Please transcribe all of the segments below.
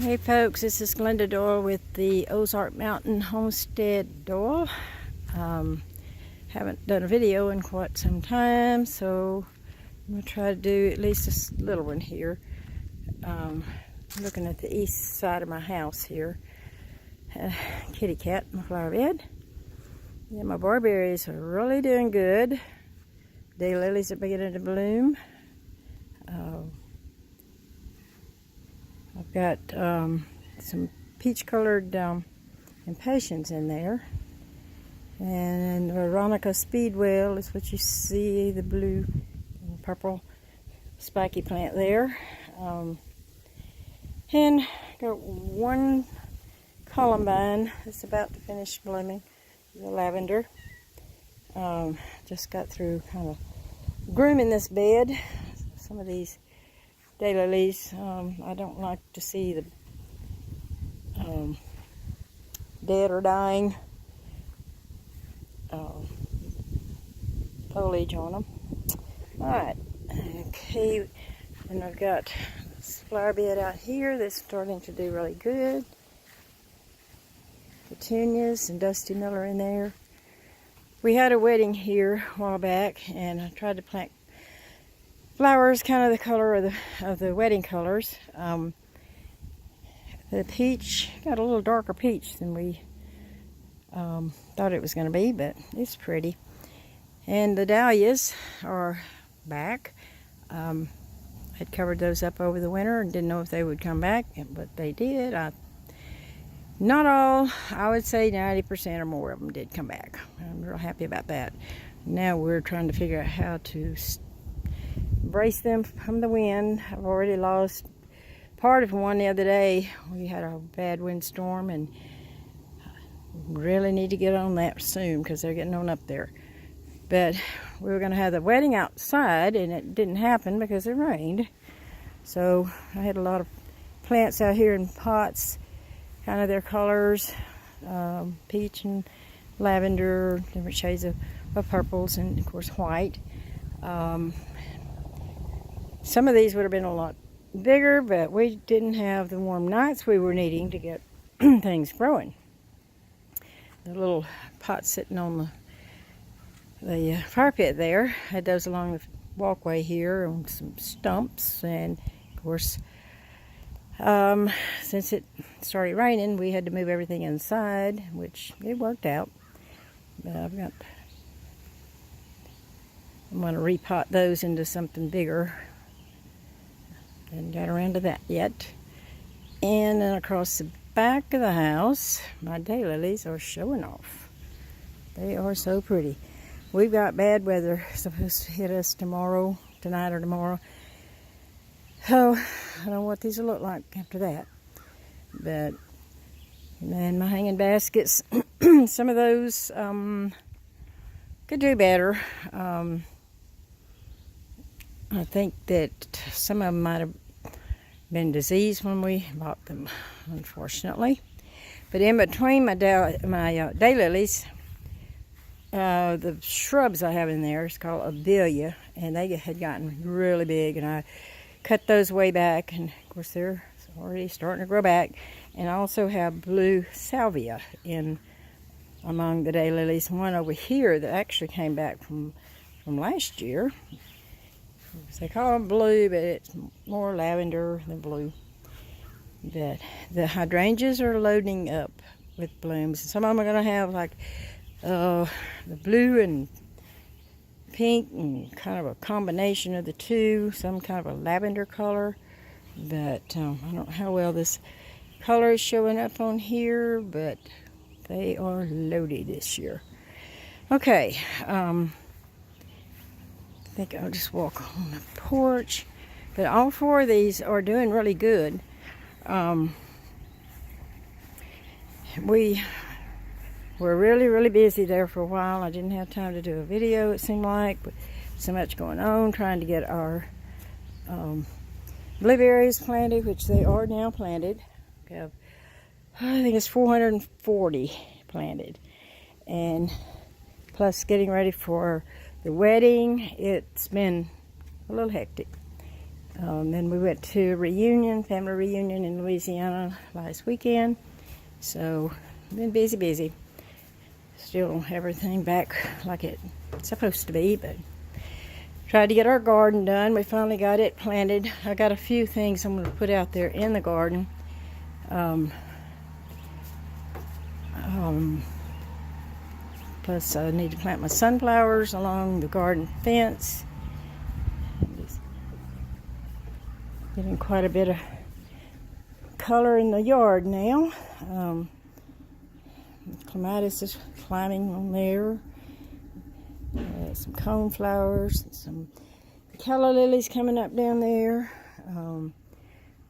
Hey folks, this is Glenda Doyle with the Ozark Mountain Homestead Doyle. Haven't done a video in quite some time, so I'm going to try to do at least a little one here. Looking at the east side of my house here. Kitty cat in my flower bed. Yeah, my barberries are really doing good. Daylilies are beginning to bloom. I've got some peach-colored impatiens in there, and Veronica speedwell is what you see, the blue and purple spiky plant there. And got one columbine that's about to finish blooming, the lavender. Just got through kind of grooming this bed. Some of these daylilies, I don't like to see the dead or dying foliage on them. Alright, okay, and I've got this flower bed out here that's starting to do really good. Petunias and Dusty Miller in there. We had a wedding here a while back, and I tried to plant flowers kind of the color of the wedding colors. The peach got a little darker peach than we thought it was going to be, but it's pretty. And the dahlias are back. I'd covered those up over the winter and didn't know if they would come back, but they did. Not all, I would say 90% or more of them did come back. I'm real happy about that. Now we're trying to figure out how to brace them from the wind. I've already lost part of one the other day. We had a bad windstorm, and really need to get on that soon because they're getting on up there. But we were going to have the wedding outside, and it didn't happen because it rained. So I had a lot of plants out here in pots, kind of their colors, peach and lavender, different shades of purples, and of course white. Some of these would have been a lot bigger, but we didn't have the warm nights we were needing to get things growing. The little pot sitting on the fire pit there, had those along the walkway here on some stumps, and of course since it started raining, we had to move everything inside, which it worked out. But I'm going to repot those into something bigger. Haven't got around to that yet. And then across the back of the house, my daylilies are showing off. They are so pretty. We've got bad weather supposed to hit us tonight or tomorrow. So I don't know what these will look like after that. But then my hanging baskets, some of those could do better. I think that some of them might have been diseased when we bought them, unfortunately. But in between my daylilies, the shrubs I have in there is called Abelia, and they had gotten really big, and I cut those way back, and of course they're already starting to grow back. And I also have blue salvia in among the daylilies. One over here that actually came back from last year. They call them blue, but it's more lavender than blue. But the hydrangeas are loading up with blooms. Some of them are going to have like the blue and pink and kind of a combination of the two. Some kind of a lavender color. But I don't know how well this color is showing up on here, but they are loaded this year. Okay. I think I'll just walk on the porch. But all four of these are doing really good. We were really busy there for a while. I didn't have time to do a video, it seemed like, but so much going on trying to get our blueberries planted, which they are now planted. We have, I think it's 440 planted, and plus getting ready for the wedding. It's been a little hectic. Then we went to a reunion, family reunion in Louisiana last weekend. So, been busy. Still everything back like it's supposed to be, but tried to get our garden done. We finally got it planted. I got a few things I'm going to put out there in the garden. Plus, I need to plant my sunflowers along the garden fence. Getting quite a bit of color in the yard now. Clematis is climbing on there. Some coneflowers, some calla lilies coming up down there.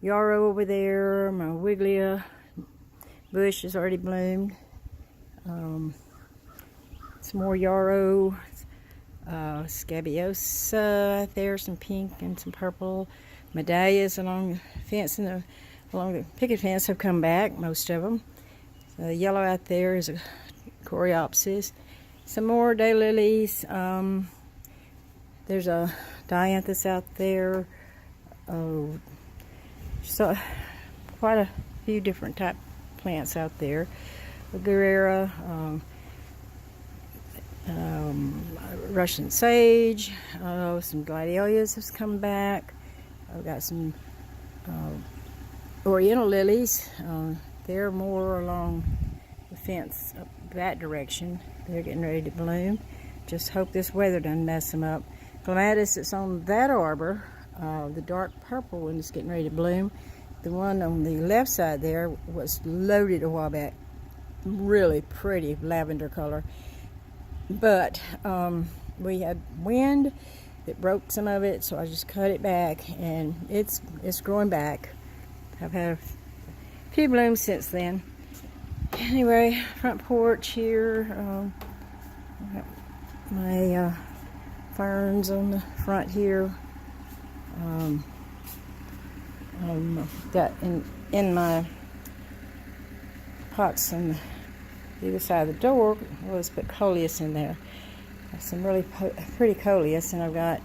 Yarrow over there. My wigglia bush has already bloomed. Some more yarrow. Scabiosa out there, some pink and some purple. My dahlias along the fence and along the picket fence have come back, most of them. The yellow out there is a coreopsis. Some more daylilies. There's a dianthus out there. So quite a few different type plants out there. A Guerrera, Russian sage. Some gladiolus has come back. I've got some oriental lilies. They're more along the fence up that direction. They're getting ready to bloom. Just hope this weather doesn't mess them up. Clematis that's on that arbor, the dark purple one is getting ready to bloom. The one on the left side there was loaded a while back. Really pretty lavender color. But we had wind that broke some of it, so I just cut it back, and it's growing back. I've had a few blooms since then. Anyway, front porch here. My ferns on the front here. Got in my pots on the other side of the door. I always put coleus in there. Some really pretty coleus, and I've got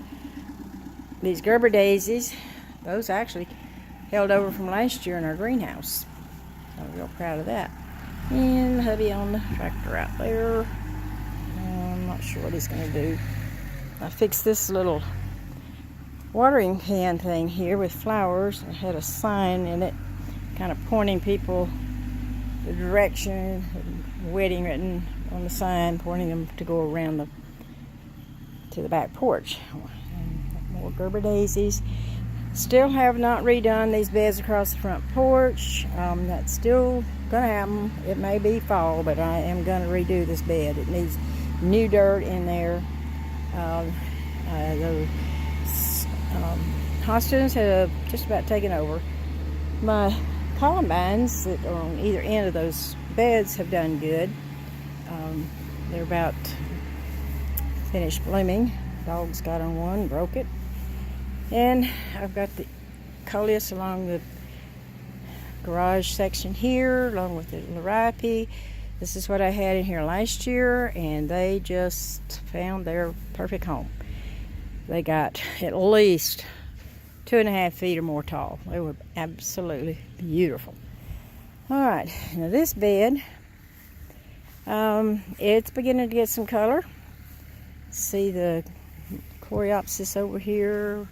these Gerber daisies. Those actually held over from last year in our greenhouse. I'm real proud of that. And hubby on the tractor out there. I'm not sure what he's going to do. I fixed this little watering can thing here with flowers. I had a sign in it kind of pointing people the direction, wedding written on the sign, pointing them to go around to the back porch. And more Gerber daisies. Still have not redone these beds across the front porch. That's still gonna happen. It may be fall, but I am gonna redo this bed. It needs new dirt in there. The hostas have just about taken over. My columbines that are on either end of those beds have done good. They're about finished blooming. Dogs got on one, broke it. And I've got the coleus along the garage section here, along with the liripe. This is what I had in here last year, and they just found their perfect home. They got at least 2.5 feet or more tall. They were absolutely beautiful. All right, now this bed, it's beginning to get some color. See the coreopsis over here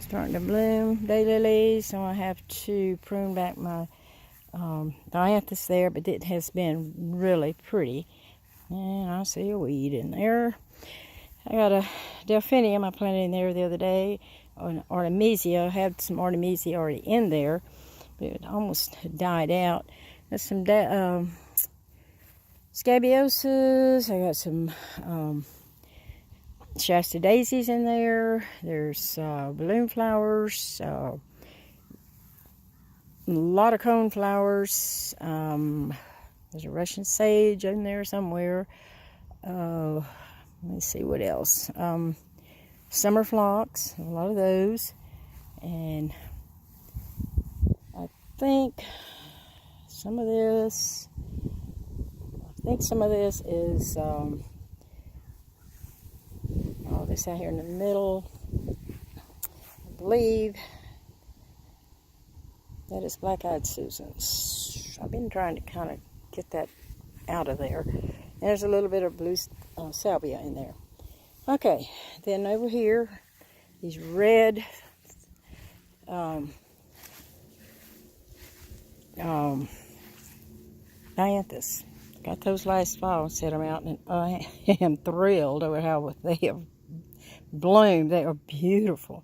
starting to bloom. Daylilies, so I have to prune back my dianthus there, but it has been really pretty. And I see a weed in there. I got a delphinium I planted in there the other day, an artemisia. I had some artemisia already in there, but it almost died out. There's some scabiosas. I got some Shasta daisies in there. There's balloon flowers, a lot of cone flowers. There's a Russian sage in there somewhere. Let me see what else. Summer phlox, a lot of those. And I think some of this is, this out here in the middle. believe that is black-eyed Susans. I've been trying to kind of get that out of there. And there's a little bit of blue salvia in there. Okay, then over here, these red dianthus. Got those last fall and set them out, and I am thrilled over how they have bloomed. They are beautiful.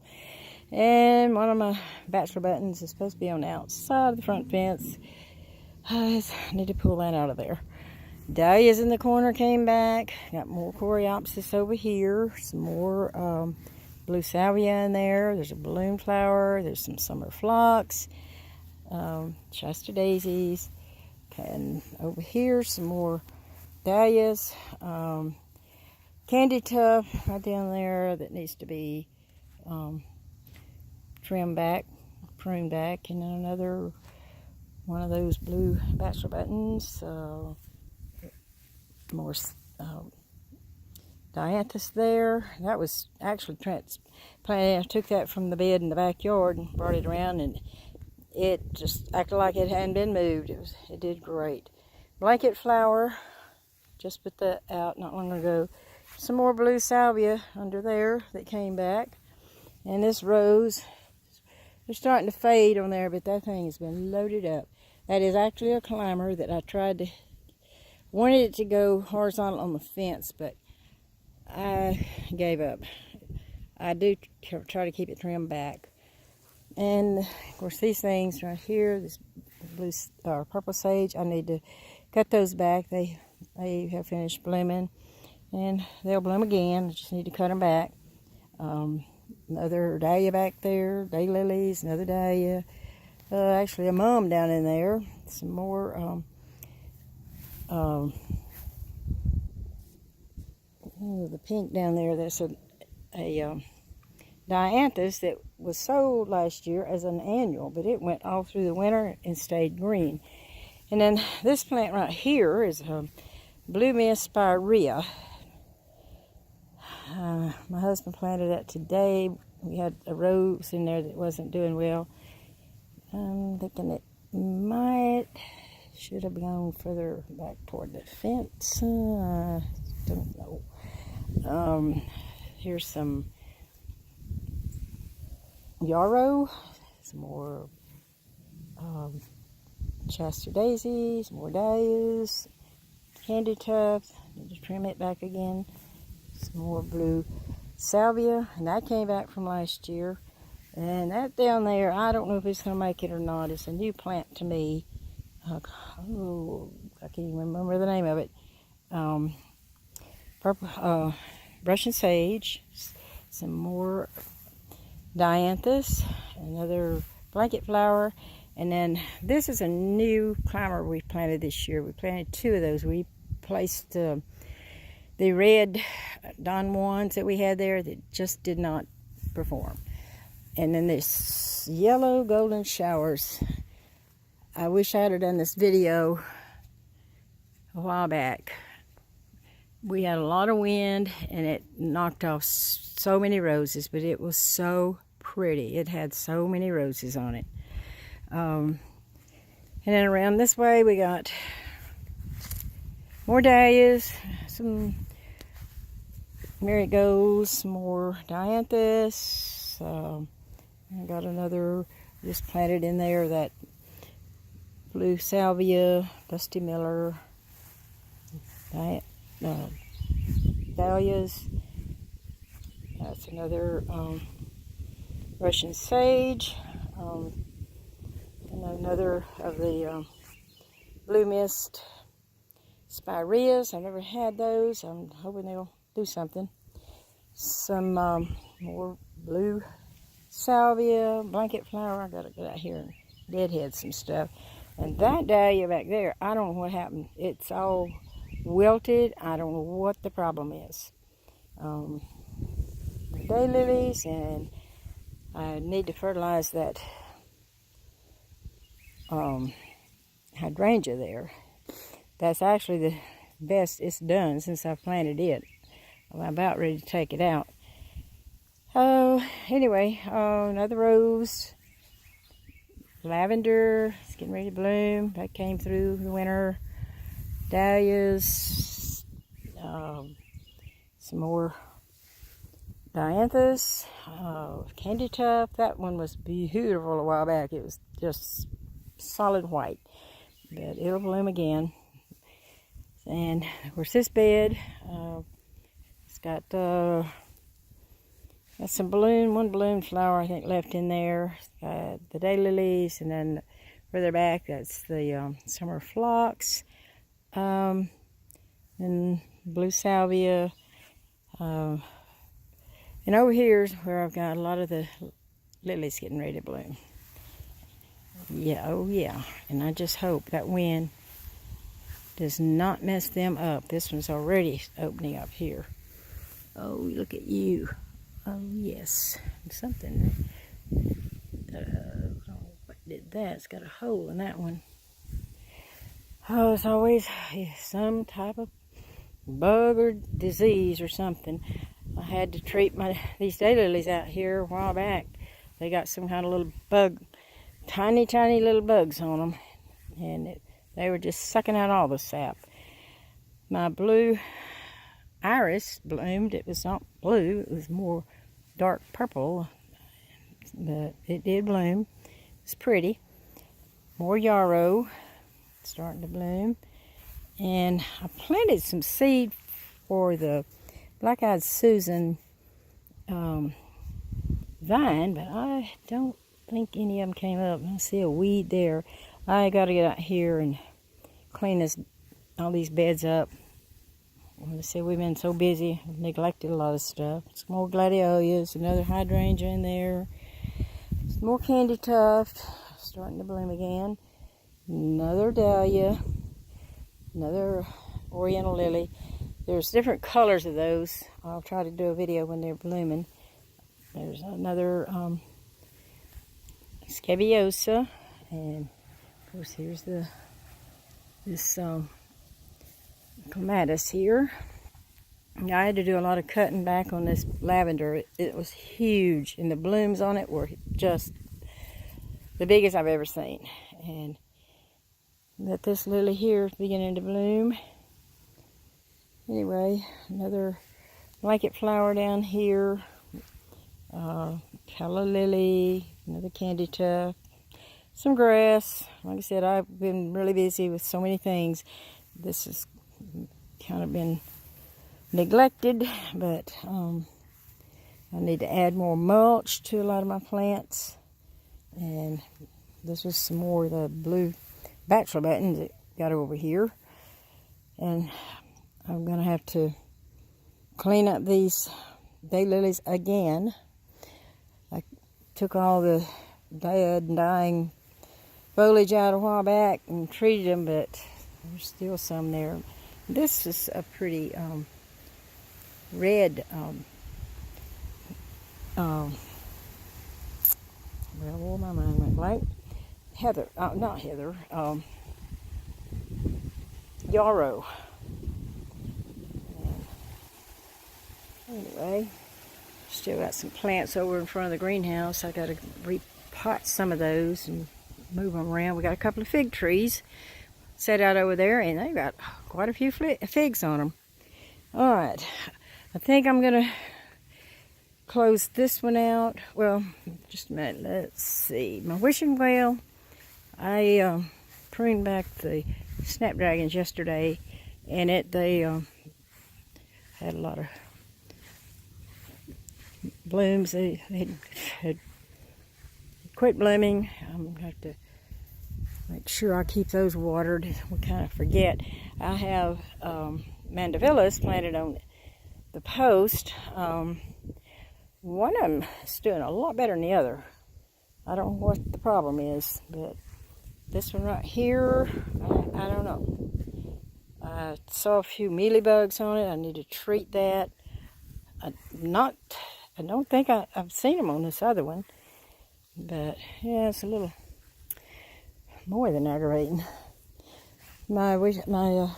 And one of my bachelor buttons is supposed to be on the outside of the front fence. I need to pull that out of there. Dahlias in the corner came back. Got more coreopsis over here. Some more blue salvia in there. There's a balloon flower. There's some summer phlox. Shasta daisies. And over here, some more dahlias. Candy tuft right down there that needs to be trimmed back, pruned back. And then another one of those blue bachelor buttons. More dianthus there. That was actually transplanted. I took that from the bed in the backyard and brought it around, and it just acted like it hadn't been moved. It did great. Blanket flower, just put that out not long ago. Some more blue salvia under there that came back. And this rose, they're starting to fade on there, but that thing has been loaded up. That is actually a climber that I wanted it to go horizontal on the fence, but I gave up. I do try to keep it trimmed back. And of course these things right here, this blue or purple sage, I need to cut those back. They have finished blooming, and they'll bloom again. I just need to cut them back. Another dahlia back there, daylilies, another dahlia. Actually a mum down in there. Some more the pink down there. That's a dianthus that was sold last year as an annual, but it went all through the winter and stayed green. And then this plant right here is a blue mist spirea. My husband planted that today. We had a rose in there that wasn't doing well. I'm thinking it should have gone further back toward the fence. I don't know. Here's some yarrow, some more Shasta daisies, more dahlias, candy tuft. Need to trim it back again. Some more blue salvia, and that came back from last year. And that down there, I don't know if it's going to make it or not. It's a new plant to me. I can't even remember the name of it. Purple, Russian sage, some more dianthus, another blanket flower, and then this is a new climber we planted this year. We planted 2 of those. We placed the red Don Juans that we had there that just did not perform. And then this yellow golden showers. I wish I had done this video a while back. We had a lot of wind and it knocked off so many roses, but it was so pretty. It had so many roses on it. And then around this way we got more dahlias, some marigolds, some more dianthus. I got another just planted in there, that blue salvia, Dusty Miller, dahlias. That's another Russian sage, and another of the blue mist spireas. I've never had those. I'm hoping they'll do something. Some more blue salvia, blanket flower. I gotta get out here and deadhead some stuff. And that dahlia back there, I don't know what happened. It's all wilted. I don't know what the problem is. Daylilies, and I need to fertilize that hydrangea there. That's actually the best it's done since I planted it. I'm about ready to take it out. Oh, anyway, another rose. Lavender is getting ready to bloom. That came through the winter. Dahlias. Some more dianthus. Candy tuft. That one was beautiful a while back. It was just solid white. But it'll bloom again. And of course this bed, it's got some one balloon flower I think left in there. It's got the daylilies, and then further back that's the summer phlox, and blue salvia. And over here is where I've got a lot of the lilies getting ready to bloom. Yeah, oh yeah. And I just hope that wind does not mess them up. This one's already opening up here. Oh, look at you. Oh, yes. Something. What did that? It's got a hole in that one. Oh, it's always some type of bug or disease or something. I had to treat these daylilies out here a while back. They got some kind of little bug, tiny little bugs on them. And they were just sucking out all the sap. My blue iris bloomed. It was not blue, it was more dark purple, but it did bloom. It's pretty. More yarrow starting to bloom. And I planted some seed for the black-eyed Susan vine, but I don't think any of them came up. I see a weed there. I got to get out here and clean all these beds up. Let's see, we've been so busy, we've neglected a lot of stuff. Some more gladiolus, another hydrangea in there. Some more candy tuft, starting to bloom again. Another dahlia, another oriental lily. There's different colors of those. I'll try to do a video when they're blooming. There's another scabiosa, and of course here's this clematis here. I had to do a lot of cutting back on this lavender. It was huge, and the blooms on it were just the biggest I've ever seen. And that this lily here is beginning to bloom. Anyway, another blanket flower down here. Calla lily, another candy tuft, some grass. Like I said, I've been really busy with so many things. This has kind of been neglected, but I need to add more mulch to a lot of my plants. And this was some more of the blue bachelor buttons that got over here. And I'm going to have to clean up these daylilies again. I took all the dead and dying foliage out a while back and treated them, but there's still some there. This is a pretty red, well, my mind went blank. Heather, not heather, yarrow. Anyway, still got some plants over in front of the greenhouse. I got to repot some of those and move them around. We got a couple of fig trees set out over there, and they got quite a few figs on them. All right, I think I'm gonna close this one out. Well, just a minute. Let's see. My wishing well. I pruned back the snapdragons yesterday, and they had a lot of blooms. They had quit blooming. I'm gonna have to make sure I keep those watered. We kind of forget. I have mandevillas planted on the post. One of them is doing a lot better than the other. I don't know what the problem is, but this one right here, I don't know. I saw a few mealybugs on it. I need to treat that. I don't think I've seen them on this other one, but yeah, it's a little more than aggravating. My wheelbarrow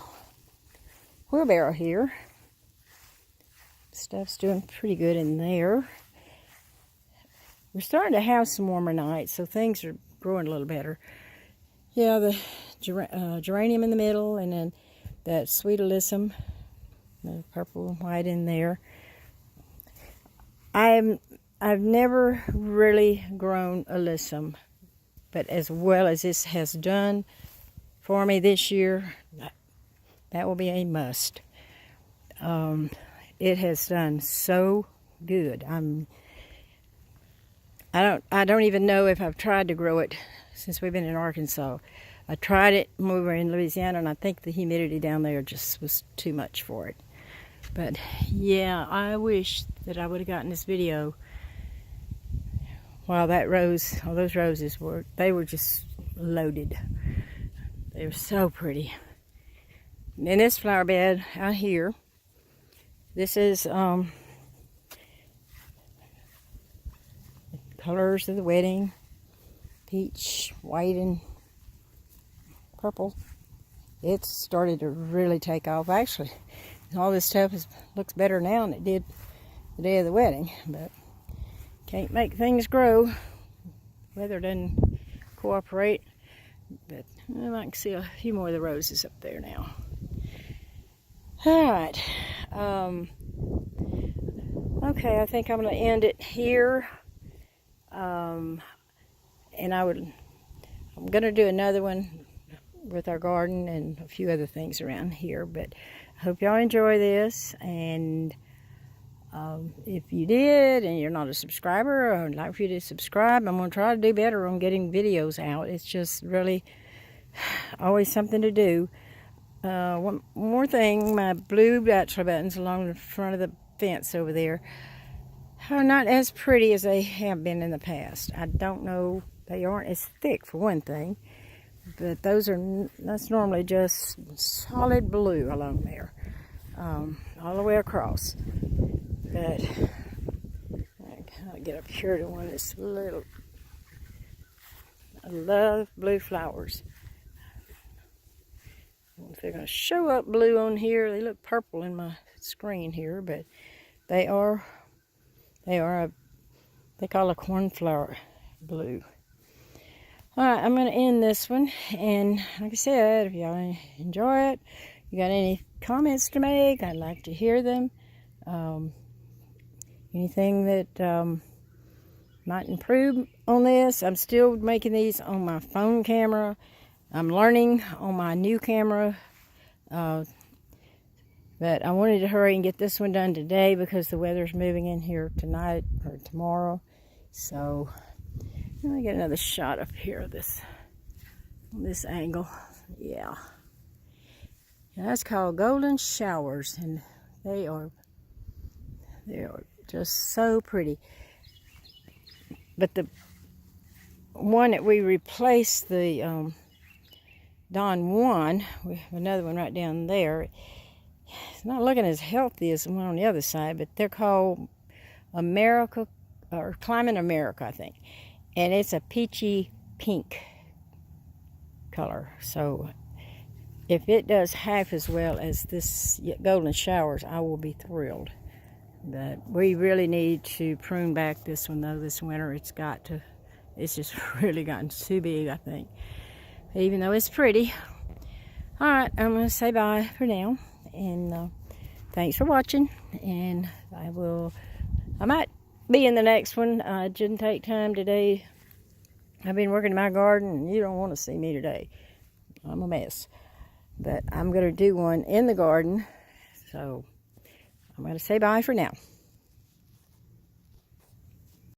here, stuff's doing pretty good in there. we're starting to have some warmer nights, so things are growing a little better. Yeah, the geranium in the middle, and then that sweet alyssum, the purple and white in there. I've never really grown alyssum, but as well as this has done for me this year, that will be a must. It has done so good. I don't even know if I've tried to grow it since we've been in Arkansas. I tried it when we were in Louisiana, and I think the humidity down there just was too much for it. But yeah, I wish that I would have gotten this video while all those roses they were just loaded. They were so pretty. And in this flower bed out here, this is colors of the wedding: peach, white, and purple. It's started to really take off. Actually, all this stuff looks better now than it did the day of the wedding, but can't make things grow. Weather doesn't cooperate. But I can see a few more of the roses up there now. All right. Okay, I think I'm going to end it here. And I'm going to do another one with our garden and a few other things around here. But I hope y'all enjoy this. And if you did and you're not a subscriber, I'd like for you to subscribe. I'm going to try to do better on getting videos out. It's just really always something to do. One more thing, my blue bachelor buttons along the front of the fence over there are not as pretty as they have been in the past. I don't know, they aren't as thick for one thing, but that's normally just solid blue along there, all the way across. But I'll get up here to one that's little. I love blue flowers. I don't know if they're going to show up blue on here. They look purple in my screen here, but they call a cornflower blue. All right, I'm going to end this one. And like I said, if y'all enjoy it, you got any comments to make, I'd like to hear them. Anything that might improve on this. I'm still making these on my phone camera. I'm learning on my new camera. But I wanted to hurry and get this one done today because the weather's moving in here tonight or tomorrow. So let me get another shot up here of this angle. Yeah. That's called golden showers, and they are just so pretty. But the one that we replaced, the Don 1, we have another one right down there. It's not looking as healthy as the one on the other side, but they're called America, or Climbing America, I think. And it's a peachy pink color. So if it does half as well as this golden showers, I will be thrilled. But we really need to prune back this one, though, this winter. It's just really gotten too big, I think. Even though it's pretty. All right, I'm going to say bye for now. And thanks for watching. And I might be in the next one. I didn't take time today. I've been working in my garden, and you don't want to see me today. I'm a mess. But I'm going to do one in the garden. So I'm going to say bye for now.